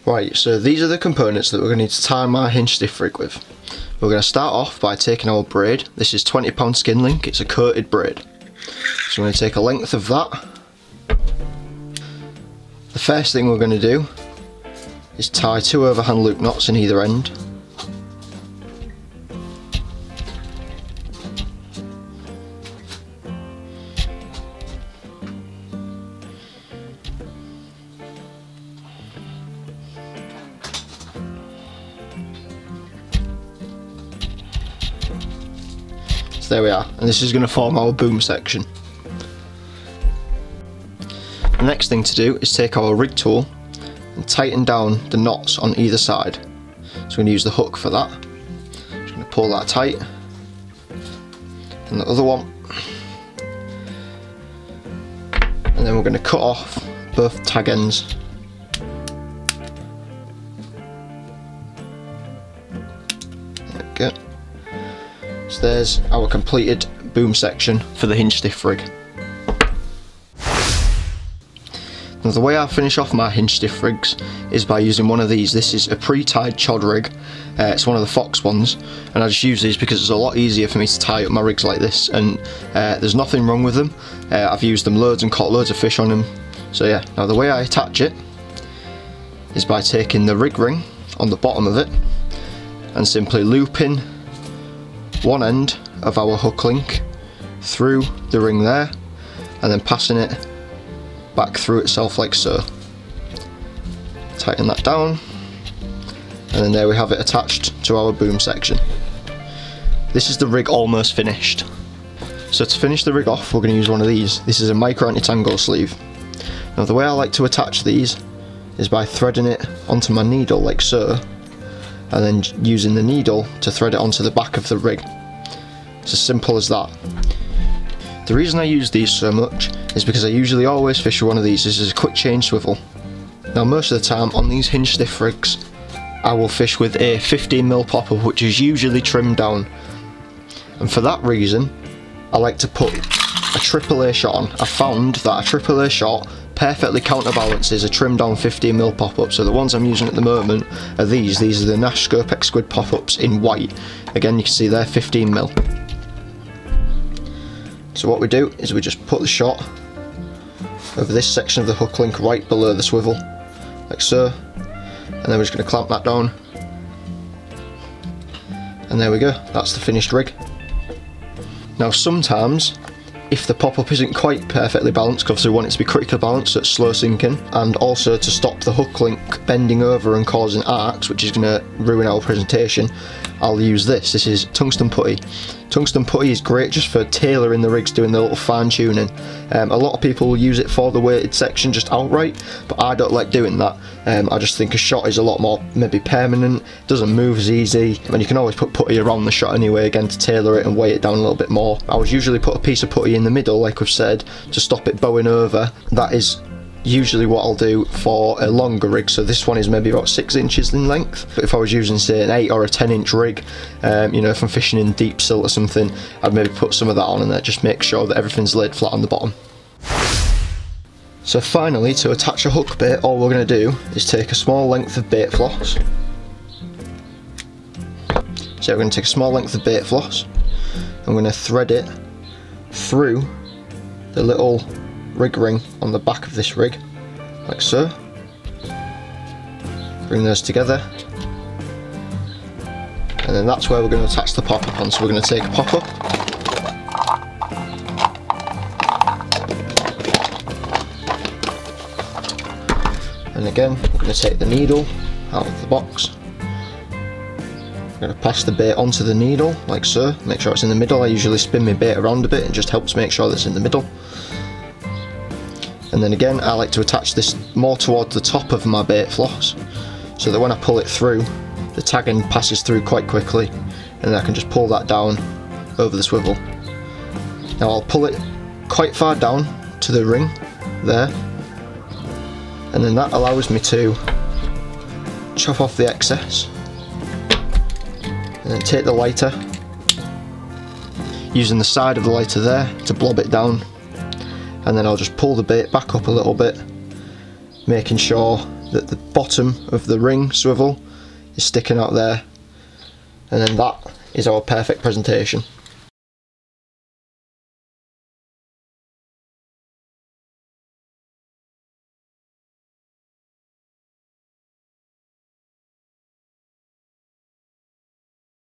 Right, so these are the components that we're going to need to tie my hinge stiff rig with. We're going to start off by taking our braid. This is 20 skin link, it's a coated braid. So we're going to take a length of that. The first thing we're going to do is tie 2 overhand loop knots in either end. So there we are, and this is going to form our boom section. The next thing to do is take our rig tool and tighten down the knots on either side. So we're going to use the hook for that. Just going to pull that tight, and the other one, and then we're going to cut off both tag ends. There we go. So there's our completed boom section for the hinge stiff rig. Now the way I finish off my hinge stiff rigs is by using one of these. This is a pre-tied chod rig. It's one of the Fox ones, and I just use these because it's a lot easier for me to tie up my rigs like this, and there's nothing wrong with them. I've used them loads and caught loads of fish on them. So yeah, now the way I attach it is by taking the rig ring on the bottom of it and simply looping one end of our hook link through the ring there, and then passing it back through itself like so. Tighten that down, and then there we have it attached to our boom section. This is the rig almost finished. So to finish the rig off, we're going to use one of these. This is a micro anti-tangle sleeve. Now the way I like to attach these is by threading it onto my needle like so, and then using the needle to thread it onto the back of the rig. It's as simple as that. The reason I use these so much is because I usually always fish with one of these. This is a quick change swivel. Now most of the time on these hinge stiff rigs I will fish with a 15mm pop-up, which is usually trimmed down, and for that reason I like to put a AAA shot on. I found that a AAA shot perfectly counterbalances a trimmed down 15mm pop-up. So the ones I'm using at the moment are these are the Nash Scopex Squid pop-ups in white. Again, you can see they're 15mm. So what we do is we just put the shot over this section of the hook link right below the swivel, like so, and then we're just going to clamp that down, and there we go, that's the finished rig. Now sometimes, if the pop-up isn't quite perfectly balanced, because we want it to be critically balanced so it's slow sinking, and also to stop the hook link bending over and causing arcs, which is going to ruin our presentation, I'll use this. This is tungsten putty. Tungsten putty is great just for tailoring the rigs, doing the little fine tuning. A lot of people will use it for the weighted section just outright, but I don't like doing that. I just think a shot is a lot more maybe permanent, doesn't move as easy, and you can always put putty around the shot anyway, again to tailor it and weight it down a little bit more. I would usually put a piece of putty in the middle, like we've said, to stop it bowing over. That is usually what I'll do for a longer rig. So this one is maybe about 6 inches in length, but if I was using say an 8 or a 10 inch rig, you know, if I'm fishing in deep silt or something, I'd maybe put some of that on, and that just make sure that everything's laid flat on the bottom. So finally, to attach a hook bait, all we're going to do is take a small length of bait floss. So we're going to take a small length of bait floss, and we're going to thread it through the little rig ring on the back of this rig, like so. Bring those together, and then that's where we're going to attach the pop-up on. So we're going to take a pop-up, and again we're going to take the needle out of the box. I'm going to pass the bait onto the needle like so, make sure it's in the middle. I usually spin my bait around a bit, it just helps make sure that it's in the middle. And then again, I like to attach this more towards the top of my bait floss, so that when I pull it through, the tag end passes through quite quickly, and then I can just pull that down over the swivel. Now I'll pull it quite far down to the ring there, and then that allows me to chop off the excess, and then take the lighter, using the side of the lighter there to blob it down, and then I'll just pull the bait back up a little bit, making sure that the bottom of the ring swivel is sticking out there, and then that is our perfect presentation.